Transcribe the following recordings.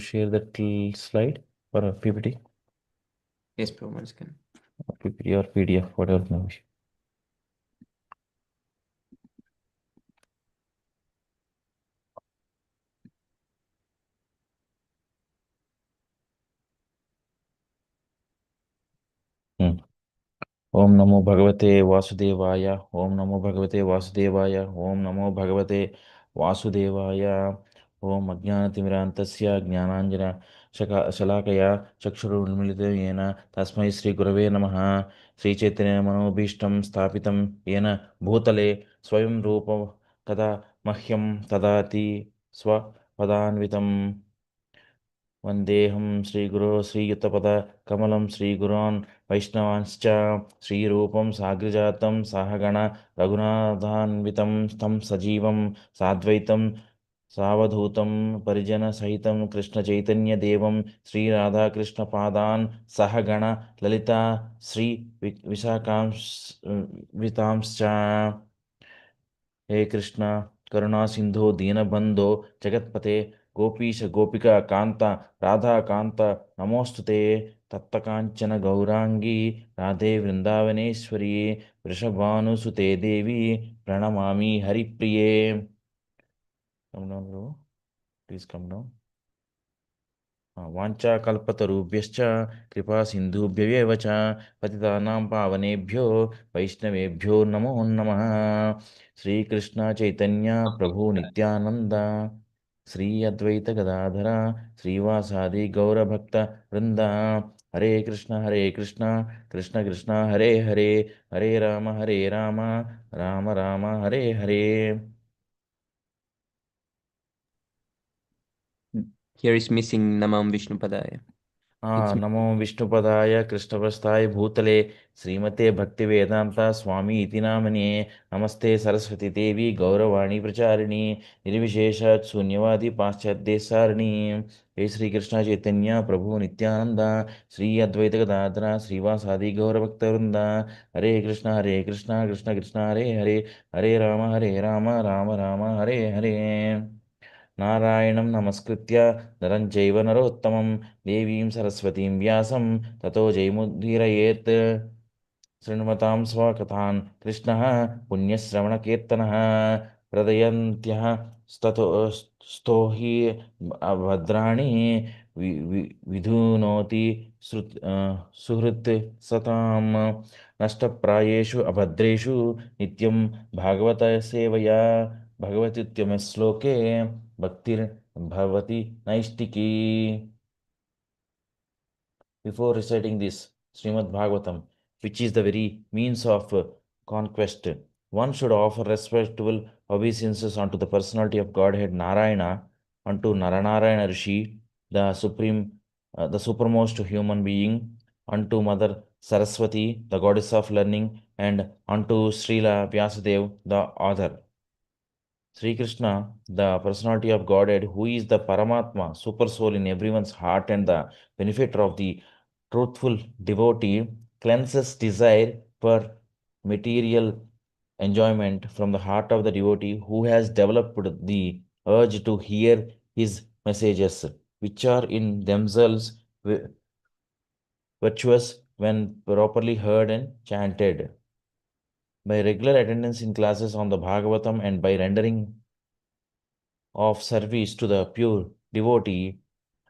share that slide or a PPT? Yes, Prabhu, once again. PPT or PDF, whatever may be. ओम नमो भगवते वासुदेवाय। ओम नमो भगवते वासुदेवाय। ओम नमो भगवते वासुदेवाय। ओम अज्ञानतिमिरान्तस्य ज्ञानाञ्जन शलाकया चक्षुरुन्मीलितं येन तस्मै श्रीगुरवे नमः। श्रीचैतन्यमनोभीष्टं स्थापितं येन भूतले स्वयं रूप कदा मह्यं ददाति स्वपदान्वितं। वन्देऽहं श्रीगुरो श्रीयुतपदकमलं श्रीगुरोन् वैष्णवांश्च श्रीरूपं साग्रजातं सहगण रघुनाथान्वितं तं सजीवं साद्वैतं सावधूतं परिजनसहितं कृष्णचैतन्यदेवं श्रीराधाकृष्णपादान् सहगण ललिता विशाखांश्च। हे कृष्ण करुणा सिंधु दीनबंधो जगत्पते गोपीश गोपिका कांत राधा कांत नमोस्तुते तप्तकांचन गौरांगी राधे वृंदावनेश्वरी वृषभानुसुते देवी प्रणमामि हरिप्रिये। Come down, bro. Please come down. वाञ्छाकल्पतरुभ्यश्च कृपा सिन्धुभ्येव च पतितानां पावनेभ्यो वैष्णवेभ्यो नमो नमः। श्रीकृष्ण चैतन्य प्रभु नित्यानंद श्री अद्वैत गदाधर श्रीवासादि गौरभक्त वृंद। हरे Krishna Krishna Krishna Hare Hare Hare Ram Ram Ram Hare Hare. Here is missing Namam Vishnupadaya. नमो विष्णुपदाय कृष्णप्रस्थाय भूतले श्रीमते भक्तिवेदांता स्वामी इति नामने। नमस्ते सरस्वती देवी गौरवाणी प्रचारिणी निर्विशेष शून्यवादी पाश्चात्य सारिणी। हे श्री कृष्ण चैतन्य प्रभु नित्यानंद श्री अद्वैत गदाधर श्रीवासादि गौरभक्तवृंद। हरे कृष्ण कृष्ण कृष्ण हरे हरे हरे राम राम हरे हरे। नारायणं नमस्कृत्य नरं चैव नरोत्तमं देवीं सरस्वतीं व्यासं ततो जयमुदीरयेत्। शृण्वतां स्वकथान् कृष्णः पुण्यश्रवणकीर्तनः प्रदयन्त्यः स्तो हि भद्राणि विधुनोति सुहृत् सतां नष्टप्रायेषु अभद्रेषु नित्यं भागवत सेवया भगवत्युत्तमश्लोके भक्तिर्भवति नैष्टिकी। Before reciting this Śrīmad-Bhāgavatam, which is the very means of conquest, one should offer respectful obeisances unto the personality of Godhead Narayana, unto Naranarayana Rishi, the supreme, the supermost human being, unto Mother Saraswati, the goddess of learning, and unto Srila Vyasadeva, the author. Sri Krishna, the personality of Godhead, who is the Paramatma, super soul in everyone's heart and the benefactor of the truthful devotee, cleanses desire for material enjoyment from the heart of the devotee who has developed the urge to hear his messages, which are in themselves virtuous when properly heard and chanted. By regular attendance in classes on the Bhagavatam and by rendering of service to the pure devotee,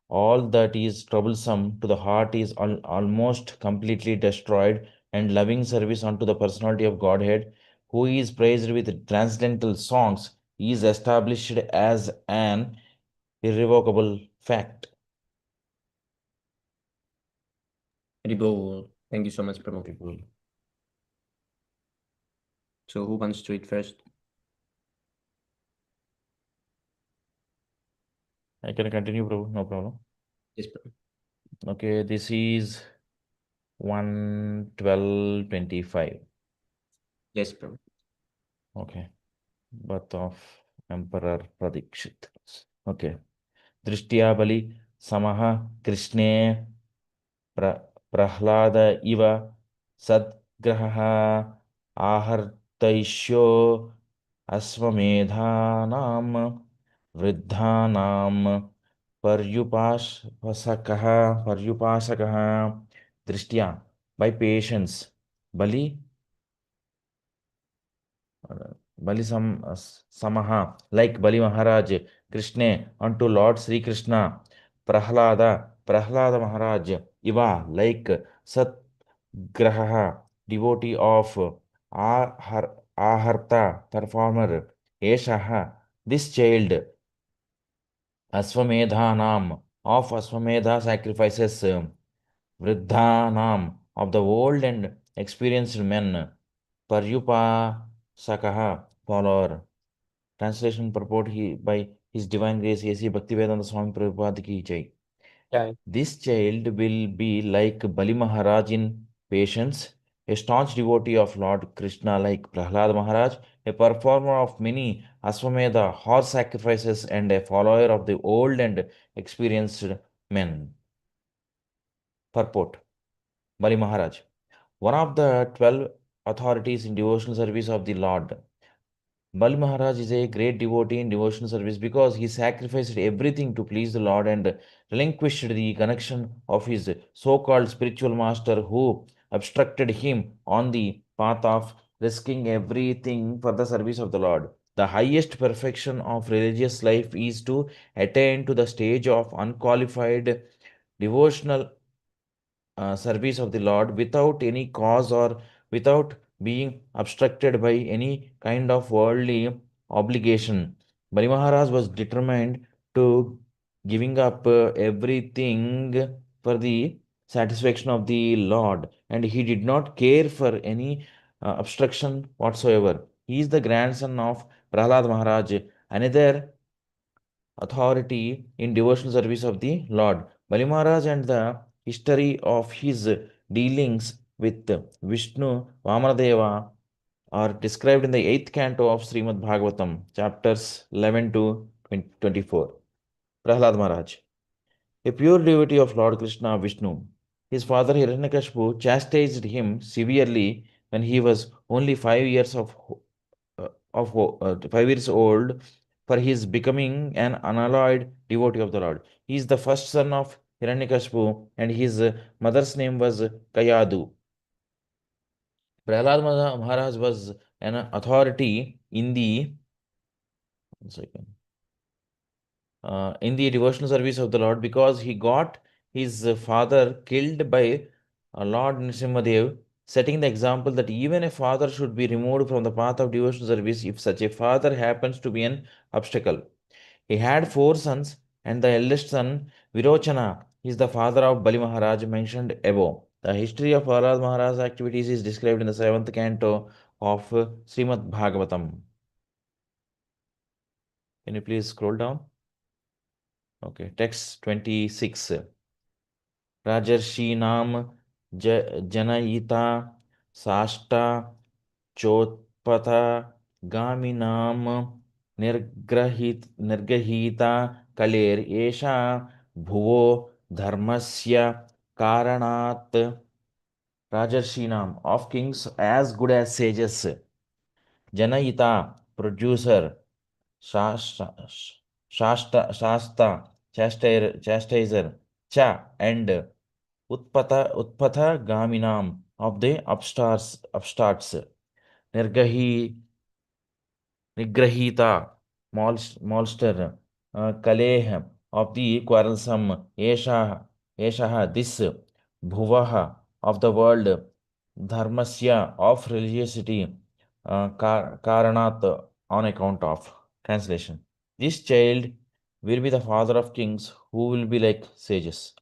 all that is troublesome to the heart is almost completely destroyed, and loving service unto the personality of Godhead, who is praised with transcendental songs, is established as an irrevocable fact. Haribol. Thank you so much, Prabhu. So who wants to read first? I can continue, Prabhu, no problem. Yes, Prabhu. Okay, this is 1:12:25. Yes, Prabhu. Okay, birth of Emperor Pradikshit. Okay, दृष्ट्या बलि समः कृष्णे प्रह्लाद इव सद्ग्रहः आहर्तयिष्यो अश्वमेधानां वृद्धानां पर्युपासकः दृष्ट्या, by patience. Bali, Bali Samaha, like Bali Maharaj, Krishna unto Lord Sri Krishna, Prahlada Maharaj, Iva, like Sat Graha, devotee of Aharta, performer, Eshaha, this child, Aswamedhanam, of Aswamedha sacrifices, Vriddhanam, of the old and experienced men, Paryupasakaha, follower. Translation purport by His Divine Grace A.C. Bhaktivedanta Swami Prabhupada ki jai. Yeah. This child will be like Bali Maharaj in patience, a staunch devotee of Lord Krishna like Prahlad Maharaj, a performer of many Aswamedha horse sacrifices, and a follower of the old and experienced men. Purport: Bali Maharaj, one of the 12 authorities in devotional service of the Lord. Bali Maharaj is a great devotee in devotional service because he sacrificed everything to please the Lord and relinquished the connection of his so-called spiritual master who obstructed him on the path of risking everything for the service of the Lord. The highest perfection of religious life is to attain to the stage of unqualified devotional service of the Lord without any cause or without being obstructed by any kind of worldly obligation. Bali Maharaj was determined to giving up everything for the satisfaction of the Lord, and he did not care for any obstruction whatsoever. He is the grandson of Prahlad Maharaj, another authority in devotional service of the Lord. Bali Maharaj and the history of his dealings with Vishnu Vamanadeva are described in the 8th canto of Śrīmad-Bhāgavatam, chapters 11 to 24. Prahlad Maharaj, a pure devotee of Lord Krishna Vishnu. His father Hiranyakashipu chastised him severely when he was only 5 years of 5 years old for his becoming an unalloyed devotee of the Lord. He is the first son of Hiranyakashipu and his mother's name was Kayadu. Prahlad Maharaj was an authority in the one second, in the devotional service of the Lord because he got his father killed by Lord Nrsimhadev, setting the example that even a father should be removed from the path of devotional service if such a father happens to be an obstacle. He had 4 sons, and the eldest son, Virochana, is the father of Bali Maharaj mentioned above. The history of Prahlad Maharaj's activities is described in the 7th canto of Śrīmad-Bhāgavatam. Can you please scroll down? Okay, text 26. Rajarshīnām janayita sāshta chotpatha gaminām nirgahita kaler esha bhuvo dharmasya karanat. Rajarshīnām, of kings as good as sages. Janayita, producer. Shasta, chastiser, cha, and Utpatha Gaminam, of the upstarts, Nigrahita, Molster, Kaleh, of the quarrelsome, Eshaha, this, Bhuvaha, of the world, Dharmasya, of religiosity, Karanat, on account of. Translation: this child will be the father of kings who will be like sages.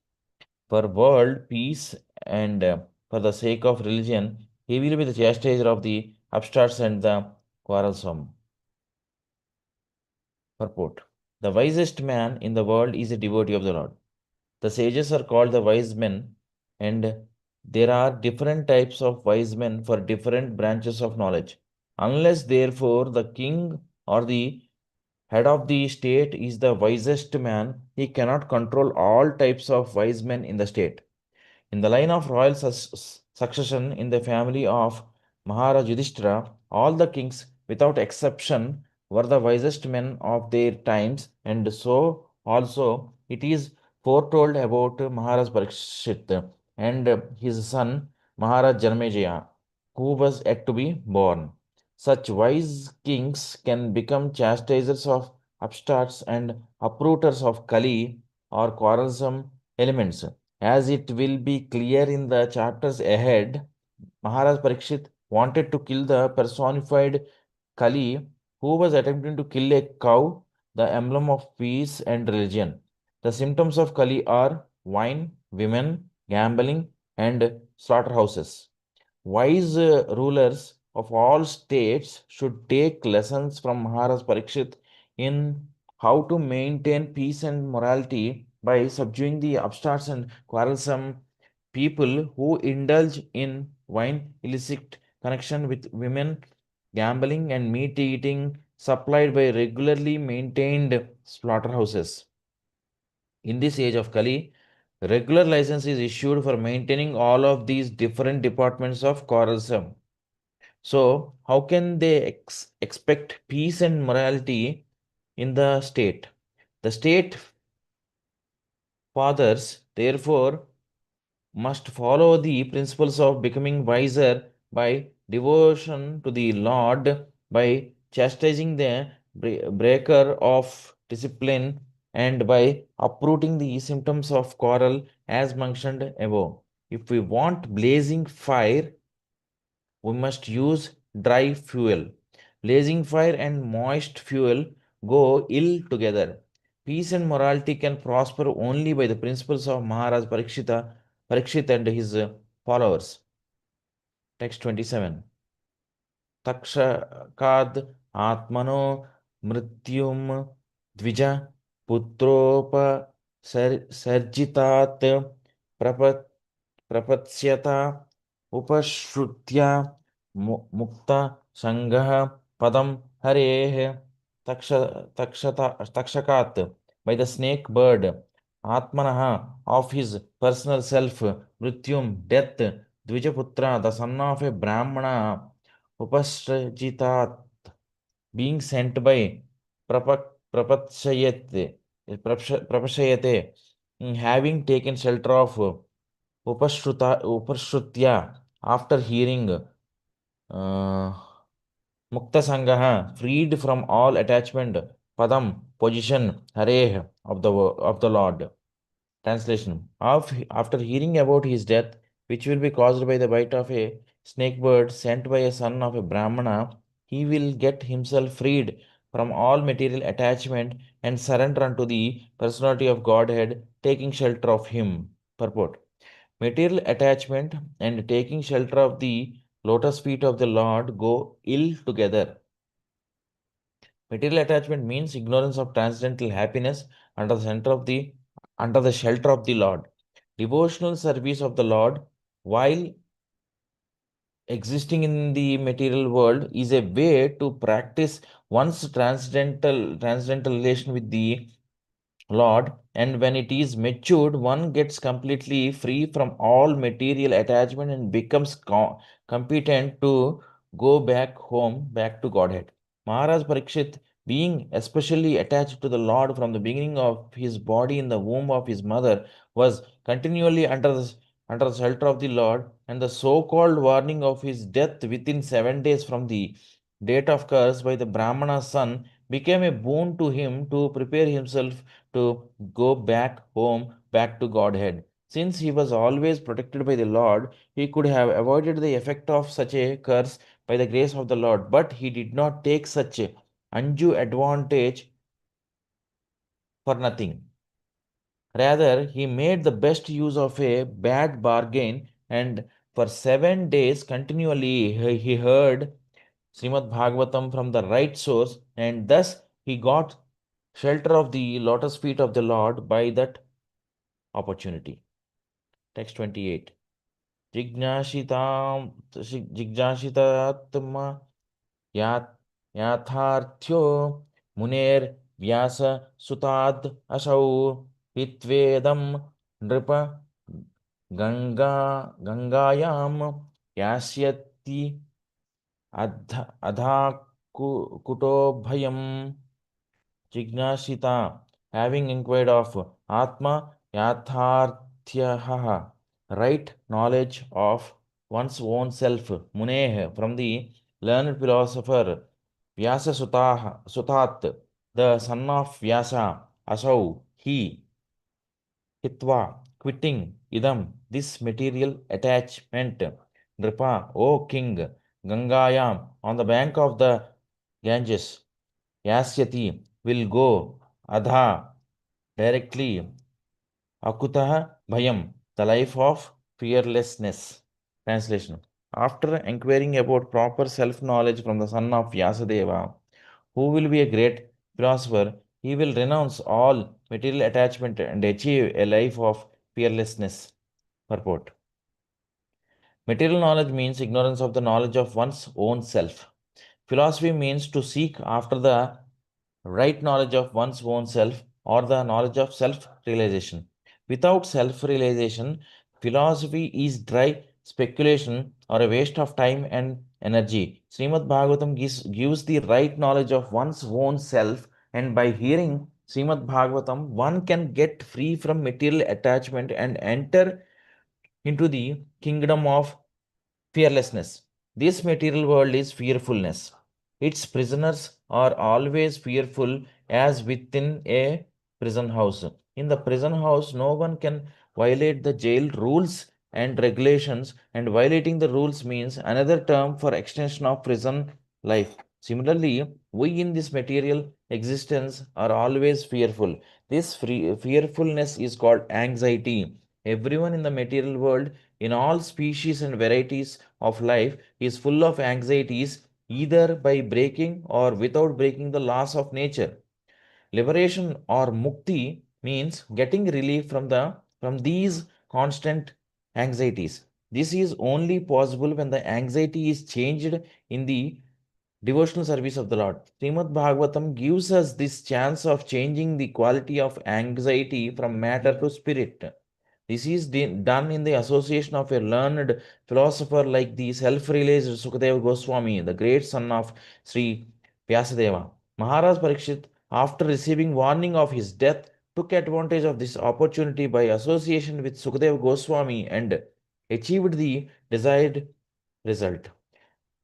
For world peace and for the sake of religion, he will be the chastiser of the upstarts and the quarrelsome. Purport: the wisest man in the world is a devotee of the Lord. The sages are called the wise men, and there are different types of wise men for different branches of knowledge. Unless, therefore, the king or the head of the state is the wisest man, he cannot control all types of wise men in the state. In the line of royal succession in the family of Maharaj Yudhishthira, all the kings, without exception, were the wisest men of their times, and so also it is foretold about Maharaj Parikshit and his son Maharaj Janmejaya, who was yet to be born. Such wise kings can become chastisers of upstarts and uprooters of Kali or quarrelsome elements. As it will be clear in the chapters ahead, Maharaj Parikshit wanted to kill the personified Kali, who was attempting to kill a cow, the emblem of peace and religion. The symptoms of Kali are wine, women, gambling, and slaughterhouses. Wise rulers of all states should take lessons from Maharaj Parikshit in how to maintain peace and morality by subduing the upstarts and quarrelsome people who indulge in wine, illicit connection with women, gambling, and meat eating supplied by regularly maintained slaughterhouses. In this age of Kali, regular license is issued for maintaining all of these different departments of quarrelsome. So, how can they expect peace and morality in the state? The state fathers, therefore, must follow the principles of becoming wiser by devotion to the Lord, by chastising the breaker of discipline, and by uprooting the symptoms of quarrel as mentioned above. If we want blazing fire, we must use dry fuel. Blazing fire and moist fuel go ill together. Peace and morality can prosper only by the principles of Maharaj Parikshit and his followers. Text 27. तक्षकाद् आत्मनो मृत्युम द्विज पुत्रोपसर्जितात् प्रपत्स्यता उपश्रुत्या मुक्त संगः पदम हरेः Taksha तक्षकात् by the snake bird atmanah of his personal self mrityum death dvijaputra the son of a brahmana upasrajitat being sent by prapatshayate prapashayate having taken shelter of upashrutya after hearing mukta sangaha freed from all attachment padam position hareh of the Lord. Translation after hearing about his death, which will be caused by the bite of a snake bird sent by a son of a Brahmana, he will get himself freed from all material attachment and surrender unto the personality of Godhead, taking shelter of him. Purport. Material attachment and taking shelter of the lotus feet of the Lord go ill together. Material attachment means ignorance of transcendental happiness under the center of the under the shelter of the Lord. Devotional service of the Lord, while existing in the material world, is a way to practice one's transcendental relation with the Lord, and when it is matured, one gets completely free from all material attachment and becomes competent to go back home, back to Godhead. Maharaj Parikshit, being especially attached to the Lord from the beginning of his body in the womb of his mother, was continually under the shelter of the Lord, and the so-called warning of his death within 7 days from the date of curse by the Brahmana's son became a boon to him to prepare himself to go back home, back to Godhead. Since he was always protected by the Lord, he could have avoided the effect of such a curse by the grace of the Lord, but he did not take such undue advantage for nothing. Rather, he made the best use of a bad bargain, and for 7 days continually he heard Śrīmad-Bhāgavatam from the right source, and thus he got shelter of the lotus feet of the Lord by that opportunity. Text 28. जिज्ञासितात्मा याथार्थ्यो Muner व्यास सुताद् असौ हित्वेदं नृप गंगा गंगायां यास्यति अधा कुतो भयम्. Jignashita, having inquired of Atma Yatharthyah, right knowledge of one's own self. Muneh, from the learned philosopher Vyasa Sutat, the son of Vyasa, Asau, he, Hitva, quitting idam, this material attachment. Nripa, O king, Gangayam, on the bank of the Ganges, Yasyati, will go, Adha, directly, Akutah Bhayam, the life of fearlessness. Translation. After inquiring about proper self knowledge from the son of Vyasadeva, who will be a great philosopher, he will renounce all material attachment and achieve a life of fearlessness. Purport. Material knowledge means ignorance of the knowledge of one's own self. Philosophy means to seek after the right knowledge of one's own self or the knowledge of self realization. Without self realization, philosophy is dry speculation or a waste of time and energy. Srimad-Bhagavatam gives the right knowledge of one's own self, and by hearing Srimad-Bhagavatam, one can get free from material attachment and enter into the kingdom of fearlessness. This material world is fearfulness. Its prisoners are always fearful as within a prison house. In the prison house, no one can violate the jail rules and regulations, and violating the rules means another term for extension of prison life. Similarly, we in this material existence are always fearful. This fearfulness is called anxiety. Everyone in the material world, in all species and varieties of life, is full of anxieties, either by breaking or without breaking the laws of nature. Liberation or mukti means getting relief from these constant anxieties. This is only possible when the anxiety is changed in the devotional service of the Lord. Srimad Bhagavatam gives us this chance of changing the quality of anxiety from matter to spirit. This is done in the association of a learned philosopher like the self-realized Sukadeva Goswami, the great son of Sri Vyasadeva. Maharaj Parikshit, after receiving warning of his death, took advantage of this opportunity by association with Sukadeva Goswami and achieved the desired result.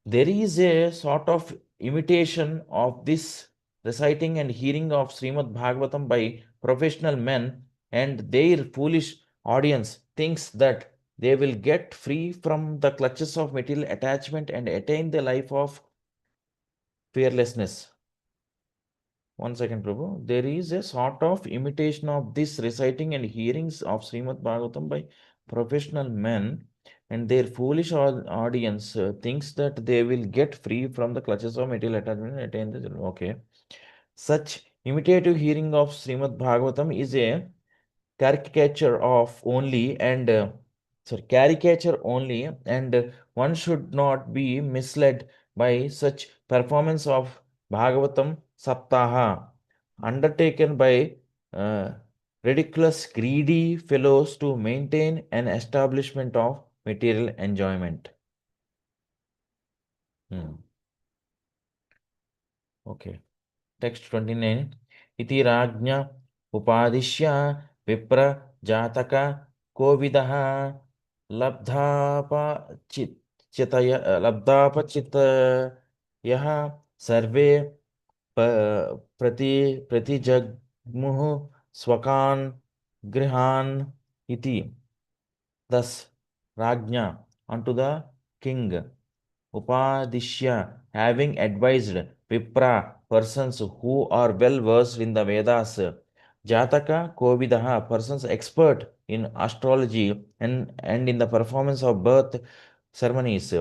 There is a sort of imitation of this reciting and hearing of Srimad Bhagavatam by professional men, and their foolish audience thinks that they will get free from the clutches of material attachment and attain the life of fearlessness. One second, Prabhu. There is a sort of imitation of this reciting and hearings of Srimad Bhagavatam by professional men, and their foolish audience thinks that they will get free from the clutches of material attachment and attain the. Okay. Such imitative hearing of Srimad Bhagavatam is a caricature of only and caricature only, and one should not be misled by such performance of Bhagavatam Saptaha undertaken by uh, ridiculous greedy fellows to maintain an establishment of material enjoyment. Okay. Text 29. Iti rajna upadishya vipra jataka kovidaha labdhapachitaya sarve pratijagmuh swakan grihan iti. Thus, Rajna unto the king, Upadishya, having advised Vipra, persons who are well versed in the Vedas, Jataka Kovidaha, persons expert in astrology and in the performance of birth ceremonies,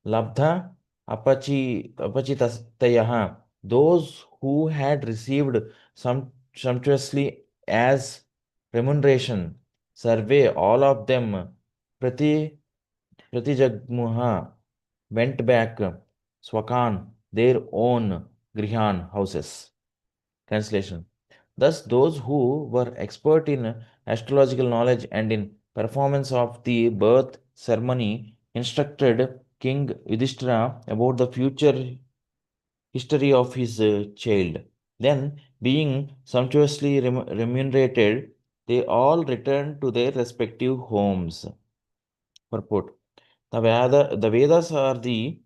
Labdha Apachitastayaha, those who had received some sumptuously as remuneration, survey all of them, Prati Pratijagmuha went back Swakan, their own Grihan houses. Translation. Thus, those who were expert in astrological knowledge and in performance of the birth ceremony instructed King Yudhishthira about the future history of his child. Then, being sumptuously remunerated, they all returned to their respective homes. Purport. The Vedas are the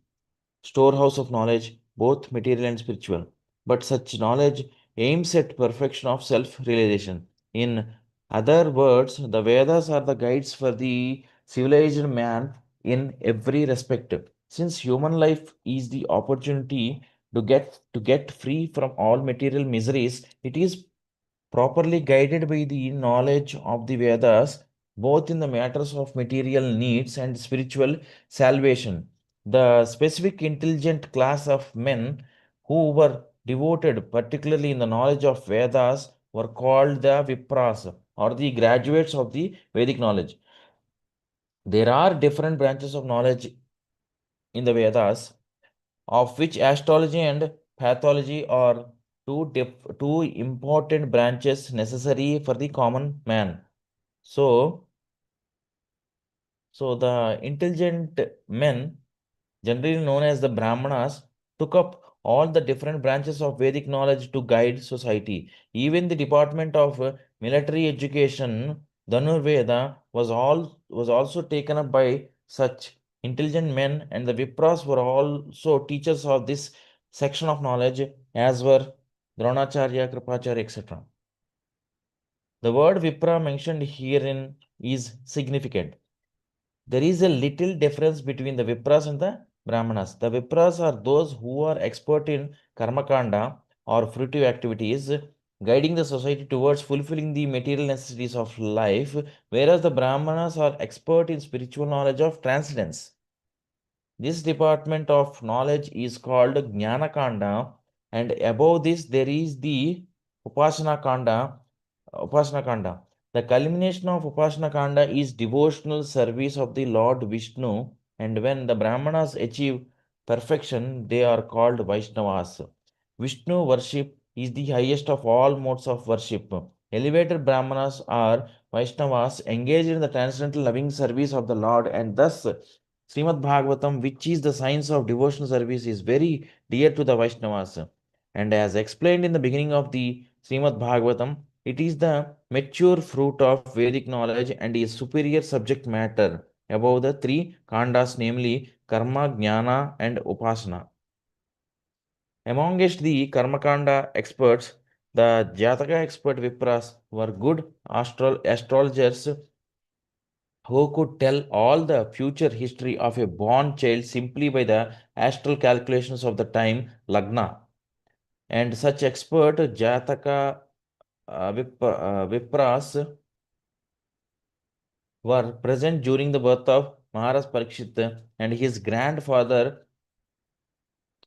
storehouse of knowledge, both material and spiritual. But such knowledge aims at perfection of self-realization. In other words, the Vedas are the guides for the civilized man in every respect. Since human life is the opportunity to get free from all material miseries, it is properly guided by the knowledge of the Vedas, both in the matters of material needs and spiritual salvation. The specific intelligent class of men who were devoted, particularly in the knowledge of Vedas, were called the Vipras or the graduates of the Vedic knowledge. There are different branches of knowledge in the Vedas, of which astrology and pathology are two important branches necessary for the common man. So, the intelligent men, generally known as the Brahmanas, took up all the different branches of Vedic knowledge to guide society. Even the Department of Military Education, Dhanurveda, was also taken up by such intelligent men, and the Vipras were also teachers of this section of knowledge, as were Dronacharya, Kripacharya, etc. The word Vipra mentioned herein is significant. There is a little difference between the Vipras and the Brahmanas. The Vipras are those who are expert in Karmakanda or fruitive activities, guiding the society towards fulfilling the material necessities of life, whereas the Brahmanas are expert in spiritual knowledge of transcendence. This department of knowledge is called Jnana Kanda, and above this there is the Upasana Kanda. Upasana Kanda. The culmination of Upasana Kanda is devotional service of the Lord Vishnu, and when the Brahmanas achieve perfection, they are called Vaishnavas. Vishnu worship is the highest of all modes of worship. Elevated Brahmanas are Vaishnavas engaged in the transcendental loving service of the Lord, and thus Śrīmad-Bhāgavatam, which is the science of devotional service, is very dear to the Vaishnavas. And as explained in the beginning of the Śrīmad-Bhāgavatam, it is the mature fruit of Vedic knowledge and is superior subject matter above the three kandas, namely Karma, Jnana, and Upasana. Amongst the Karmakanda experts, the Jataka expert Vipras were good astrologers who could tell all the future history of a born child simply by the astral calculations of the time Lagna. And such expert Jataka Vipras were present during the birth of Maharaj Parikshit, and his grandfather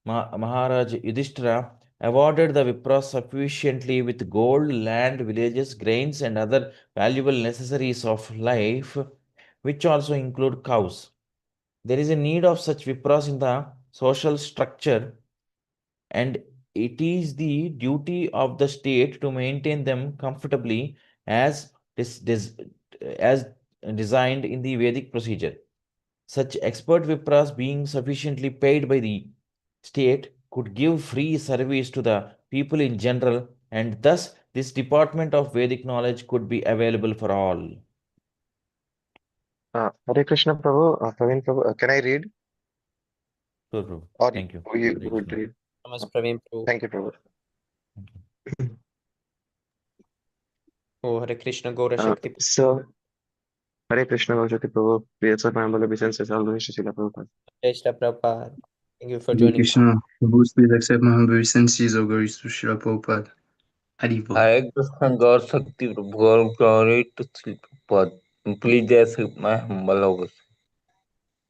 Maharaj Yudhishthira awarded the Vipras sufficiently with gold, land, villages, grains, and other valuable necessaries of life, which also include cows. There is a need of such Vipras in the social structure, and it is the duty of the state to maintain them comfortably as, as designed in the Vedic procedure. Such expert Vipras, being sufficiently paid by the state, could give free service to the people in general, and thus this department of Vedic knowledge could be available for all. Hare Krishna Prabhu, Praveen Prabhu, can I read? Sure, Prabhu. Or Thank you. you Hare would Krishna. read? Namaste, Praveen Prabhu. Thank you, Prabhu. Thank you. Oh, Hare Krishna, Gaura Shakti. So, Hare Krishna Gaujati Prabhu, dear sir, my humble obeisances, all the Srila Prabhupada. Jai Shri Prabhupada. Thank you for Hare joining. Krishna. Prabhu, please accept my humble obeisances, O glories to Srila Prabhupada. Haribo. Hare Krishna, God Shakti, God glory to Sri Prabhupada. Please accept my humble obeisance.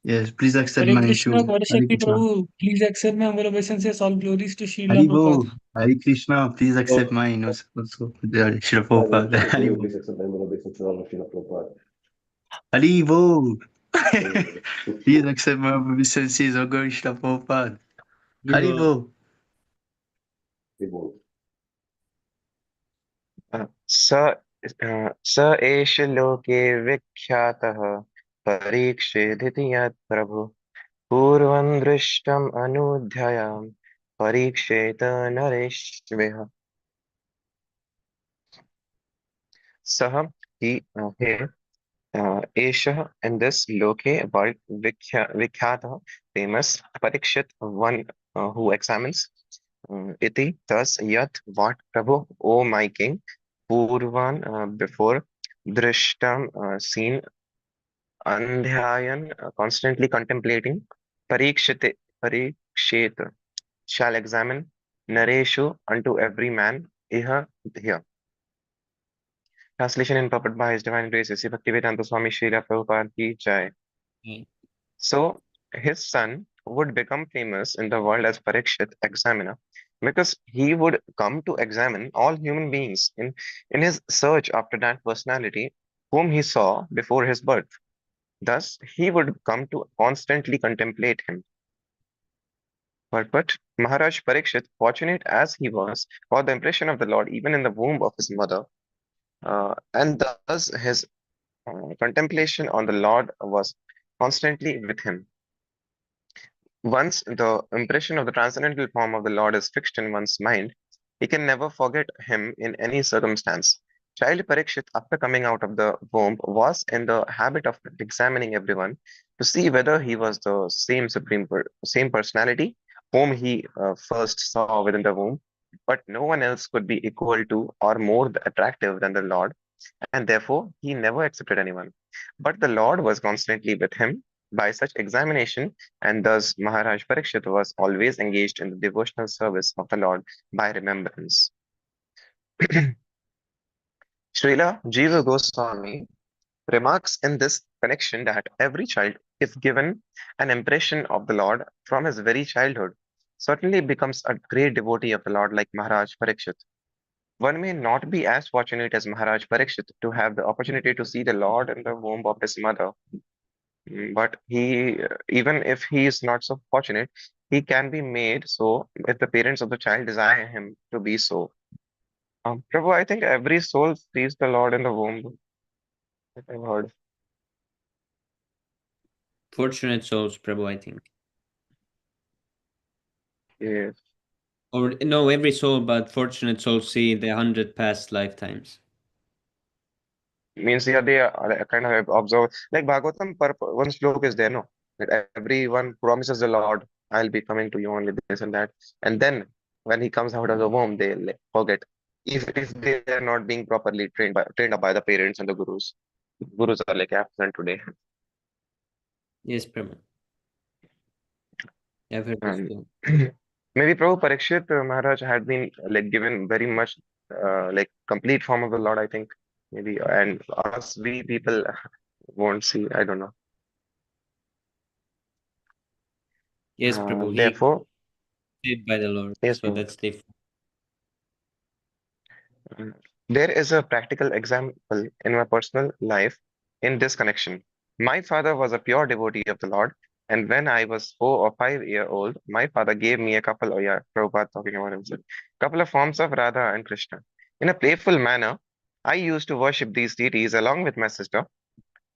Yes, please accept Hare my Krishna, issue. Gaura Hare Shakti Krishna. Prabhu, please accept my humble obeisances, all glories to Srila Haribo. Prabhupada. Hare Krishna, please accept my innocence also. Srila Prabhupada. Haribo. Haribo. Please accept my humble obeisances, O glories to Srila Prabhupada. Haribo. स एष लोके विख्यातः परीक्षेदिति यत् प्रभु पूर्वं दृष्टम् अनुध्यायां परीक्षेत नरेश्वः. सः he here एषः in this loke world विख्यातः famous Parikshit, one who examines iti thus yat what Prabhu, O my king, purvan before drishtam seen andhyayan constantly contemplating parikshite parikshit shall examine nareshu unto every man iha here. Translation in purport by His Divine Grace Sri Bhaktivedanta Swami Srila Prabhupada Ki Jai. Mm. So his son would become famous in the world as Parikshit, examiner, because he would come to examine all human beings in his search after that personality whom he saw before his birth. Thus, he would come to constantly contemplate him. But Maharaj Parikshit, fortunate as he was for the impression of the Lord even in the womb of his mother, and thus his contemplation on the Lord was constantly with him. Once the impression of the transcendental form of the Lord is fixed in one's mind, he can never forget him in any circumstance. Child Parikshit, after coming out of the womb, was in the habit of examining everyone to see whether he was the same personality whom he first saw within the womb, but no one else could be equal to or more attractive than the Lord, and therefore he never accepted anyone. But the Lord was constantly with him by such examination, and thus Maharaj Parikshit was always engaged in the devotional service of the Lord by remembrance. Srila Jiva Goswami remarks in this connection that every child, if given an impression of the Lord from his very childhood, certainly becomes a great devotee of the Lord like Maharaj Parikshit. One may not be as fortunate as Maharaj Parikshit to have the opportunity to see the Lord in the womb of his mother, but he, even if he is not so fortunate, he can be made so if the parents of the child desire him to be so. Prabhu, I think every soul sees the Lord in the womb. I've heard. Fortunate souls, Prabhu, I think. Yes. Or no, every soul, but fortunate souls see the 100 past lifetimes. Means yeah, they are kind of observe like Bhagavatam. One slok is there, no? That everyone promises the Lord, "I'll be coming to you only this and that," and then when he comes out of the womb, they like, forget. If they are not being properly trained up by the parents and the gurus, gurus are like absent today. Yes, Prabhu. I've heard this And too. maybe Prabhu Parikshit Maharaj had been like given very much like complete form of the Lord, I think. Maybe, and us, we people won't see. I don't know. Yes, Prabhu. He Therefore, saved by the Lord, yes, so Prabhu. that's different. There is a practical example in my personal life in this connection. My father was a pure devotee of the Lord, and when I was 4 or 5 years old, my father gave me a couple of, yeah, Prabhupada talking about himself, couple of forms of Radha and Krishna. In a playful manner, I used to worship these deities along with my sister,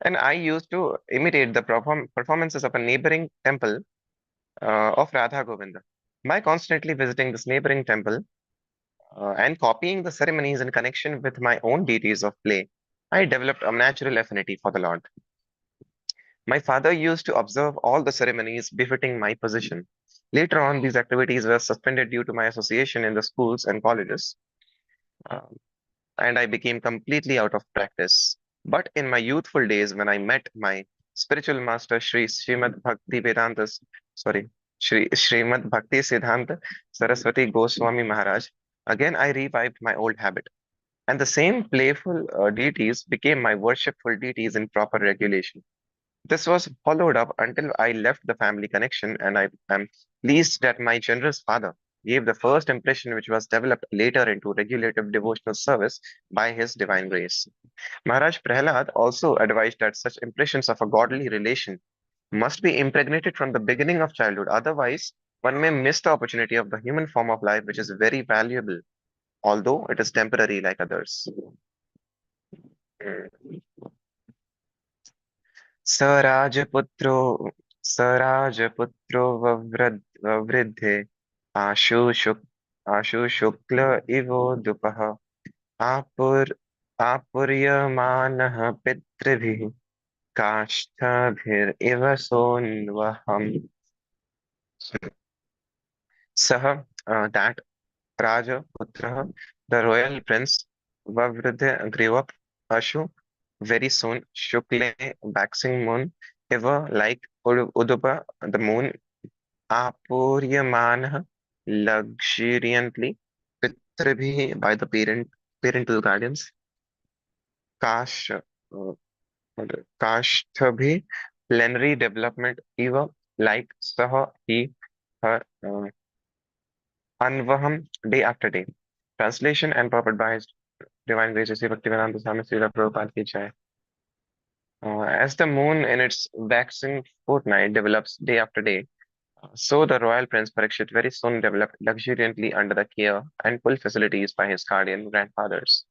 and I used to imitate the performances of a neighboring temple of Radha Govinda. By constantly visiting this neighboring temple, and copying the ceremonies in connection with my own deities of play, I developed a natural affinity for the Lord. My father used to observe all the ceremonies befitting my position. Later on, these activities were suspended due to my association in the schools and colleges, um, and I became completely out of practice. But in my youthful days, when I met my spiritual master, Srimad Bhakti Siddhanta Saraswati Goswami Maharaj, again I revived my old habit. And the same playful deities became my worshipful deities in proper regulation. This was followed up until I left the family connection, and I am pleased that my generous father gave the first impression which was developed later into regulative devotional service by his divine grace. Maharaj Prahlad also advised that such impressions of a godly relation must be impregnated from the beginning of childhood, otherwise, one may miss the opportunity of the human form of life, which is very valuable, although it is temporary like others. सराजपुत्रो सराजपुत्रो ववृद्धे आशु शुक्ल इवोदुपः आपुर आपूर्यमानः पितृभिः काष्ठभिरिव सोऽन्वहम्. सः, that Raja Putra, the royal prince, Vavridha grew up Ashu very soon. Shukle, waxing moon, ever like Udupa, the moon, Apuryamanah, luxuriantly, Pitrabhi by the parental guardians, Kash, Kashthabhi, plenary development, Eva, like Saha, he, her, Anvaham, day after day. Translation and purport by His Divine Grace, Sri Bhaktivedanta Swami Srila Prabhupada ki jai. As the moon in its waxing fortnight develops day after day, so the royal prince Parikshit very soon developed luxuriantly under the care and full facilities by his guardian grandfathers.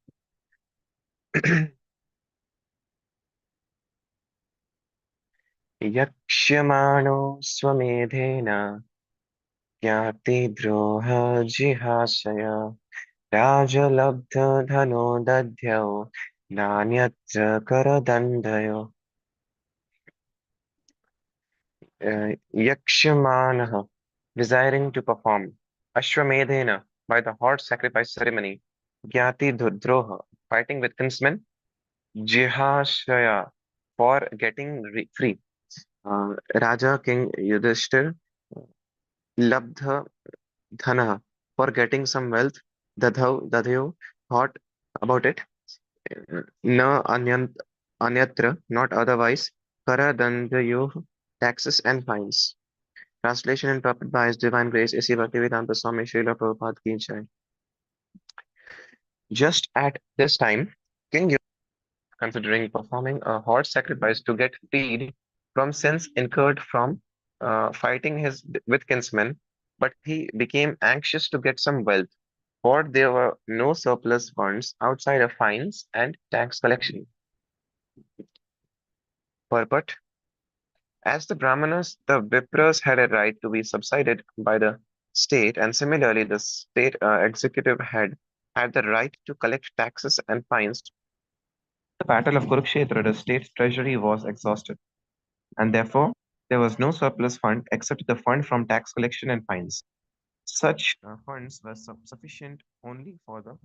Yakshmano swamedhena kyati droha jihashaya rajalabdha dhano dadhyo nanyatra karadandayo. Yakshmanaha, desiring to perform, Ashwamedhena, by the horse sacrifice ceremony, Gyati Droha, fighting with kinsmen, Jihashaya, for getting free, Raja King Yudhishthir, Labdha Dhana, for getting some wealth, Dadhayo, thought about it, Na Anyatra, not otherwise, Kara Dandayo, taxes and fines. Translation and purport by His Divine Grace, A.C. Bhaktivedanta Swami Srila Prabhupada ki jai. Just at this time, King Yudhishthira considering performing a horse sacrifice to get freed from sins incurred from fighting with kinsmen, but he became anxious to get some wealth, for there were no surplus funds outside of fines and tax collection. Purport: as the Brahmanas, the Vipras had a right to be subsidized by the state, and similarly, the state executive had the right to collect taxes and fines. The battle of Kurukshetra, the state's treasury was exhausted, and therefore there was no surplus fund except the fund from tax collection and fines. Such funds were sufficient only for the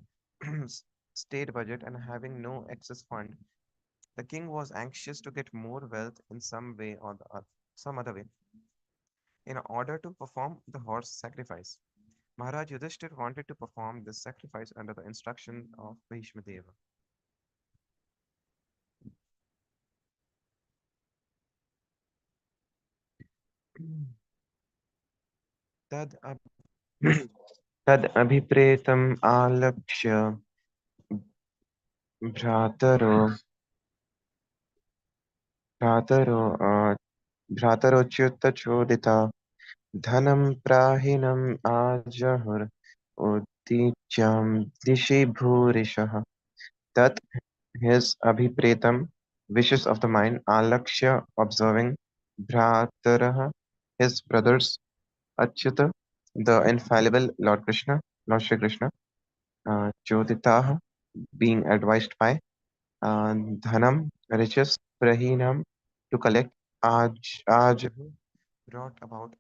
state budget, and having no excess fund, the king was anxious to get more wealth in some way or some other way in order to perform the horse sacrifice. Maharaj Yudhishthir wanted to perform this sacrifice under the instruction of Bhishma Deva. Tad abhipretam alakshya bhrataro Bhratarochyutta chodita dhanam prahinam ajahur udityam dishi bhurishah. That his abhipretam, wishes of the mind, alakshya, observing, bhratarah, his brothers, achyuta, the infallible Lord Krishna, Lord Shri Krishna, choditah, being advised by, dhanam, riches, prahinam, to collect, aj, brought about,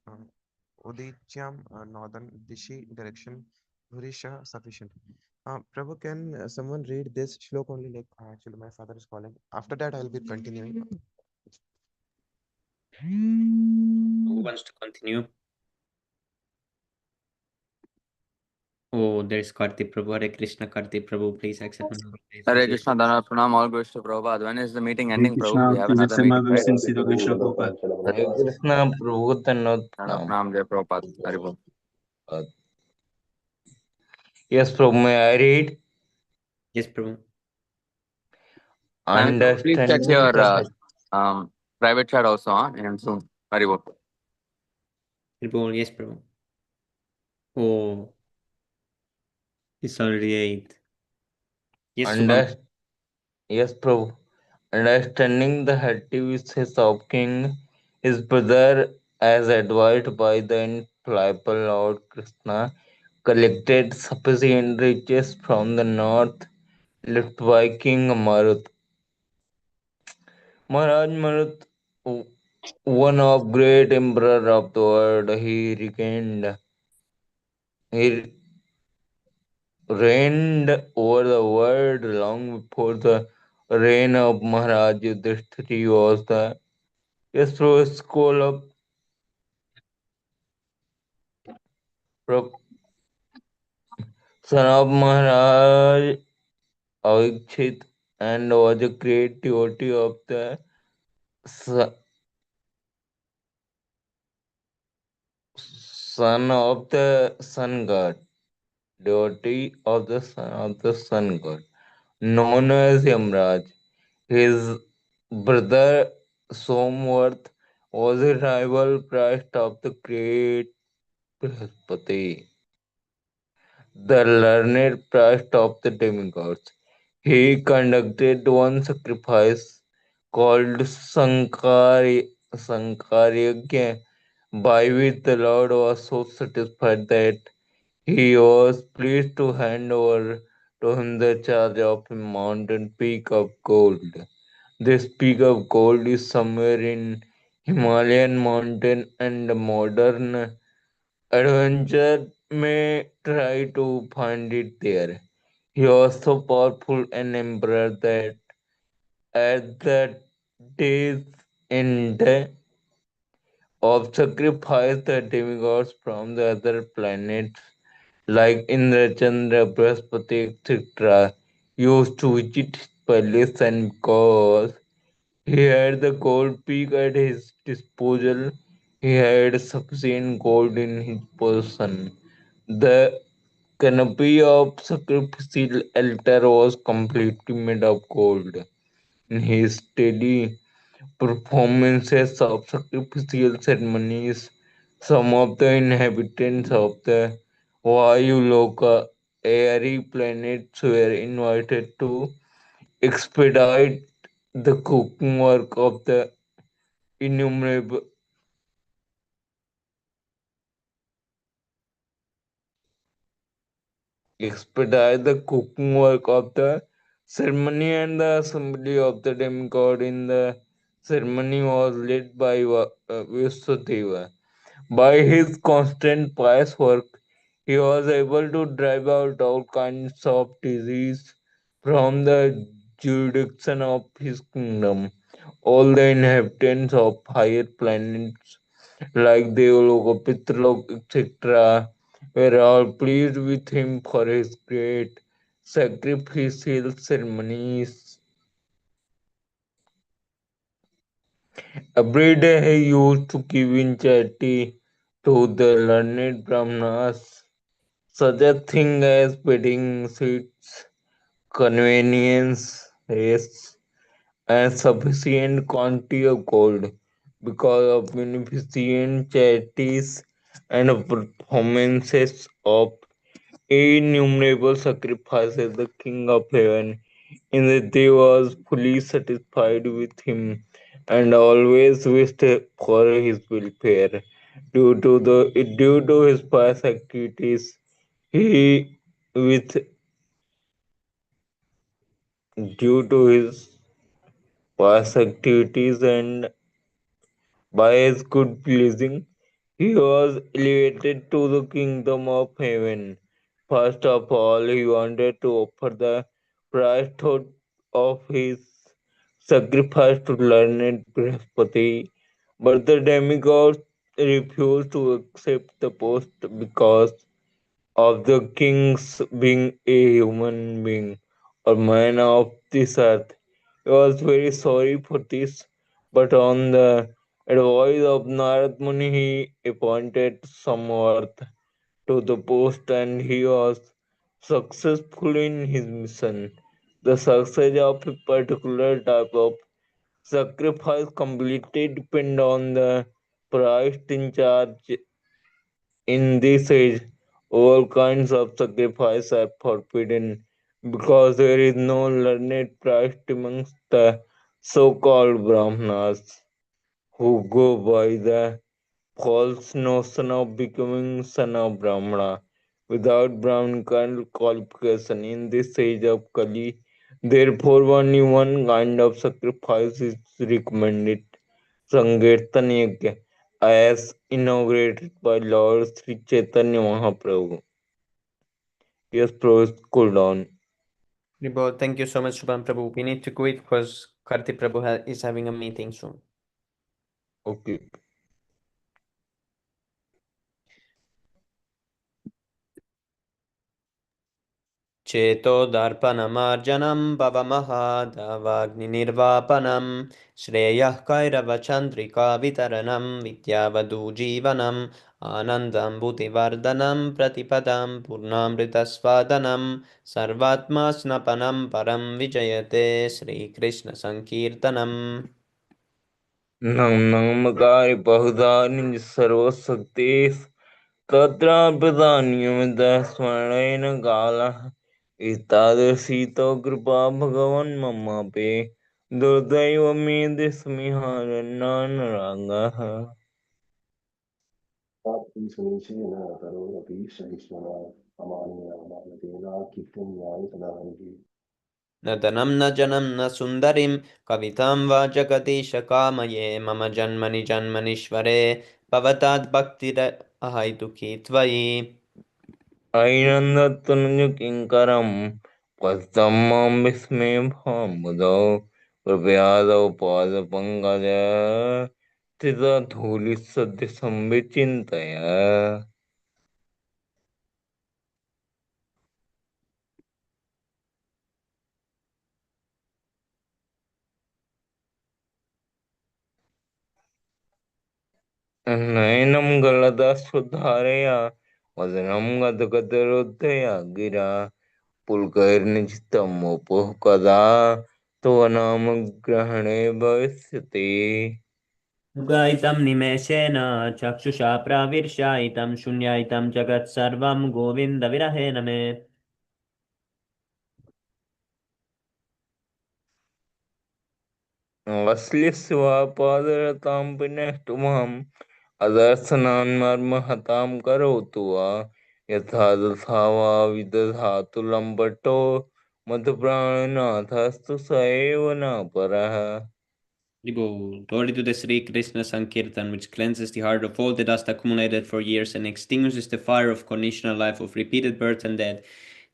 Udityam, northern Dishi direction, Bhurisha, sufficient. Prabhu, can someone read this shlok only? Like, actually, my father is calling. After that, I'll be continuing. Who wants to continue? Oh, there's Karti Prabhu. Hare Krishna, Karti Prabhu. Please accept my humble Hare Krishna, Dana Pranam, all goes to Prabhupada. When is the meeting Hare ending, Prabhu? We Krishna, have please another accept my meeting, right? obeisance, Sri Krishna Prabhupada. Hare Krishna, Prabhu Dana Tanot. Pranam, Jai Prabhupada. Hare Bol. Yes, Prabhu, may I read? Yes, Prabhu. Swami Prabhu, please check Understanding your the private chat also, and soon. Hare Bol. Prabhu, yes, Prabhu. Oh, it's already 8. Yes, Subham. Yes, Prabhu. Understanding the hearty wishes of King, his brother, as advised by the infallible Lord Krishna, collected sufficient riches from the north left by King Marut. Maharaj Marut, one of great emperor of the world, he reigned over the world long before the reign of Maharaj Yudhishthira was the school of son of Maharaj Avikshit and was a great devotee of the son of the sun god, devotee of the sun god, known as Yamraj. His brother Somwarth was a rival priest of the great Brihaspati, the learned priest of the demigods. He conducted one sacrifice called Sankaryagya, by which the Lord was so satisfied that he was pleased to hand over to him the charge of a mountain peak of gold. This peak of gold is somewhere in Himalayan mountain, and modern adventure may try to find it there. He was so powerful an emperor that at the day's end of sacrifice, the demigods from the other planets like Indra, Chandra, Brihaspati, etc., used to visit his palace, and because he had the gold peak at his disposal, he had sufficient gold in his possession. The canopy of sacrificial altar was completely made of gold. In his steady performances of sacrificial ceremonies, some of the inhabitants of the Vayuloka airy planets were invited to expedite the cooking work of the innumerable ceremony, and the assembly of the demigod in the ceremony was led by Vyasadeva. By his constant pious work, he was able to drive out all kinds of disease from the jurisdiction of his kingdom. All the inhabitants of higher planets like Devalok, Pitralok, etc., were all pleased with him for his great sacrificial ceremonies. Every day he used to give in charity to the learned Brahmanas, such a thing as wedding suites, convenience, race, and sufficient quantity of gold. Because of beneficent charities and performances of innumerable sacrifices, the King of Heaven in the day was fully satisfied with him and always wished for his welfare. Due to his past activities, he with due to his past activities and by his good pleasing, he was elevated to the kingdom of heaven. First of all, he wanted to offer the priesthood of his sacrifice to learned Brihaspati, but the demigods refused to accept the post because of the king's being a human being or man of this earth. He was very sorry for this, but on the advice of Narad Muni, he appointed Samvarth to the post, and he was successful in his mission. The success of a particular type of sacrifice completely depend on the priest in charge. In this age, all kinds of sacrifice are forbidden because there is no learned priest amongst the so-called Brahmanas who go by the false notion of becoming son of Brahmana without Brahminical qualification. In this age of Kali, Therefore, only one kind of sacrifice is recommended, Sankirtan Yajna, as inaugurated by Lord Sri Chaitanya Mahaprabhu. Yes, Prabhu, cool down. Ribol, thank you so much, Shubham Prabhu. We need to quit because Karti Prabhu is having a meeting soon. Okay. चेतोदर्पणमार्जनं भवमहादावाग्निर्वापनं श्रेयः कैरवचन्द्रिकावितरणं विद्यावधूजीवनम् आनन्दं भूतिवर्धनं प्रतिपदं पूर्णामृतस्वादनं सर्वात्मा स्नपनं परं विजयते श्रीकृष्णसङ्कीर्तनम् Namnamagari Bahudani Sarvasaktis Tatra Pradanyamida Smarena Gala Itadasito Kripa Bhagavan Mamape Durdaiva Medismiharananaranga. न धनं न जनं न सुन्दरीं कवितां वा जगदीशकामये मम जन्मनि जन्मनीश्वरे भवताद्भक्तिरहैतुकी त्वयि Ainandatanu Kinkaram Pastamam Visme Bhamudo Prapyado Pada Pangaja Tida Dhuli Sadhi Samvichintaya. నయనం గలదా సుధారయ వదనం గదగదరుద్దయ గిరా పుల్కైర్నిచిత్తమోపు కదా త్వనామగ్రహణే భవిష్యతి मुगायितं निमेषेण चक्षुषा प्राविर्शायितं शून्यायितं जगत्सर्वं गोविन्दविरहेण मे वश्लिस्वापादरतां पुनष्टुमाम् अदर्शनान्मर्महतां करोतु वा यथा तथा वा विदधातु लम्पटो मधुप्राणनाथस्तु स एव न परः. Glory to the Sri Krishna Sankirtan, which cleanses the heart of all the dust accumulated for years and extinguishes the fire of conditional life of repeated birth and death.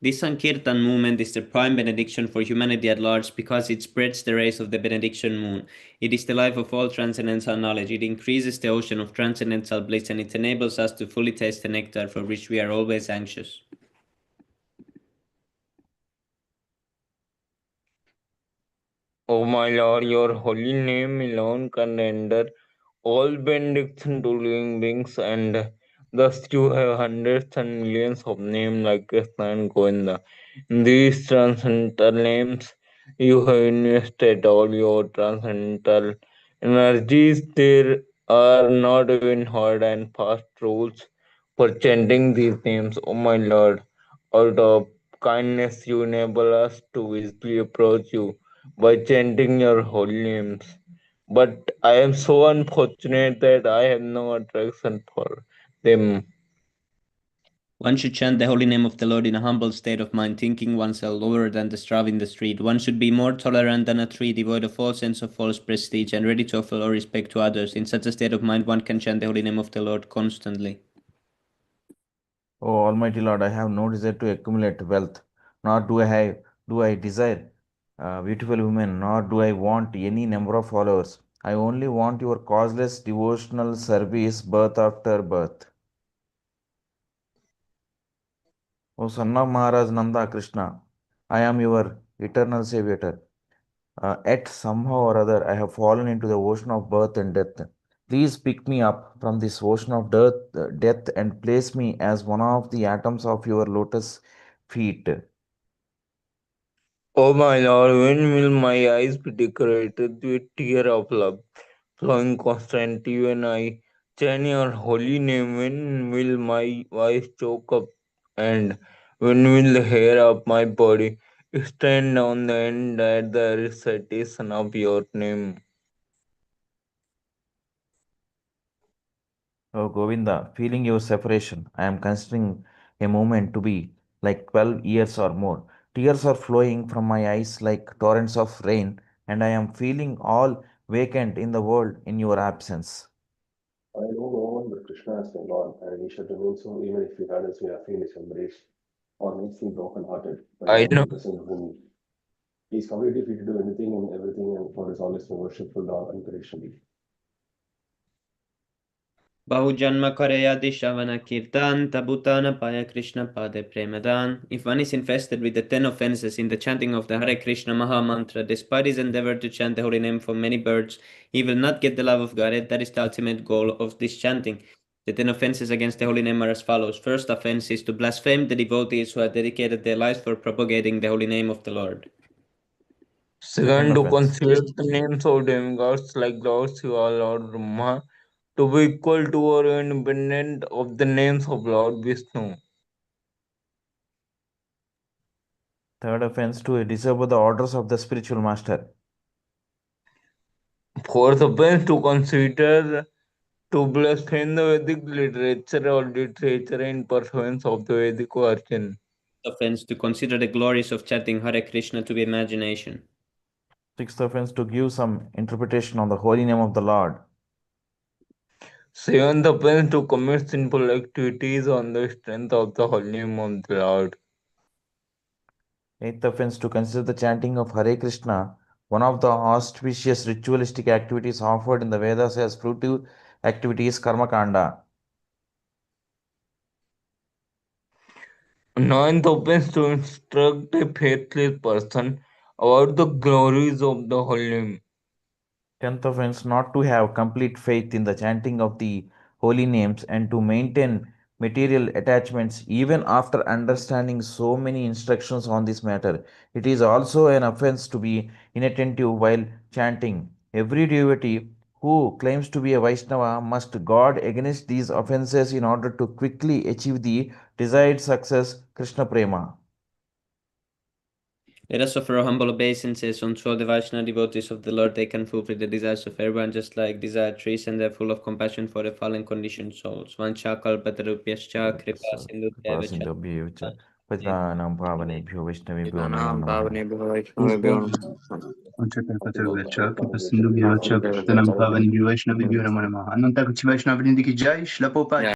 This Sankirtan movement is the prime benediction for humanity at large because it spreads the rays of the benediction moon. It is the life of all transcendental knowledge. It increases the ocean of transcendental bliss and it enables us to fully taste the nectar for which we are always anxious. O my Lord, your holy name alone can render all benediction to living beings, and thus you have hundreds and millions of names like Krishna and Govinda. In these transcendental names, you have invested all your transcendental energies. There are not even hard and fast rules for chanting these names. O my Lord, out of kindness, you enable us to easily approach you by chanting your holy names. But I am so unfortunate that I have no attraction for them. One should chant the holy name of the Lord in a humble state of mind, thinking oneself lower than the straw in the street. One should be more tolerant than a tree, devoid of all sense of false prestige, and ready to offer all respect to others. In such a state of mind, one can chant the holy name of the Lord constantly. O Almighty Lord, I have no desire to accumulate wealth, nor do I desire beautiful women, nor do I want any number of followers. I only want your causeless devotional service birth after birth. O son of Maharaj Nanda Krishna, I am your eternal savior. Yet somehow or other I have fallen into the ocean of birth and death. Please pick me up from this ocean of death and place me as one of the atoms of your lotus feet. Oh my Lord, when will my eyes be decorated with tear of love, flowing constantly when I chant your holy name? When will my voice choke up, and when will the hair of my body stand on the end at the recitation of your name? Oh Govinda, feeling your separation, I am considering a moment to be like 12 years or more. Tears are flowing from my eyes like torrents of rain, and I am feeling all vacant in the world in your absence. I know no one but Krishna as my Lord, and he shall remain so even if he hardens me or feel his embrace, or makes me broken-hearted when I I am know. in the presence of whom he is completely free to do anything and everything, and God is always my worshipful Lord unconditionally. Bahujanma Karaya Dishavana Kirtan Tabutana Paya Krishna Pade Premadan. If one is infested with the 10 offenses in the chanting of the Hare Krishna Maha Mantra, despite his endeavor to chant the holy name for many birds, he will not get the love of God. That is the ultimate goal of this chanting. The 10 offenses against the holy name are as follows. First offense is to blaspheme the devotees who have dedicated their lives for propagating the holy name of the Lord. Second, to offense. consider the names of demigods like Lord Shiva, Lord Brahma, to be equal to or independent of the names of Lord Vishnu. Third offense, to disobey the orders of the spiritual master. Fourth offense, to consider to blaspheme the Vedic literature or literature in pursuance of the Vedic version. Offense to consider the glories of chanting Hare Krishna to be imagination. Sixth offense, to give some interpretation on the holy name of the Lord. Seventh offense, to commit sinful activities on the strength of the holy name of the Lord. Eighth offense, to consider the chanting of Hare Krishna one of the auspicious ritualistic activities offered in the Vedas as fruitive activities, karma kanda. Ninth offense, to instruct a faithless person about the glories of the holy name. 10th offense, not to have complete faith in the chanting of the holy names and to maintain material attachments even after understanding so many instructions on this matter. It is also an offense to be inattentive while chanting. Every devotee who claims to be a Vaishnava must guard against these offenses in order to quickly achieve the desired success, Krishna Prema. Let us offer humble obeisances unto all the Vaishnava devotees of the Lord. They can fulfill the desires of everyone, just like desired trees, and they are full of compassion for the fallen conditioned souls. Vanchakalpatarupyascha kripa sindhubhya cha. पतितानां पावनेभ्यो वैष्णवेभ्यो नमो Pitanam नमः. Bhavane Vaishnavibhyam. Ananta Kuchi Vaishnava Namo Namaha. Ananta Kuchi Vaishnava Nidhi Ki Jai, Shla Prabhupada.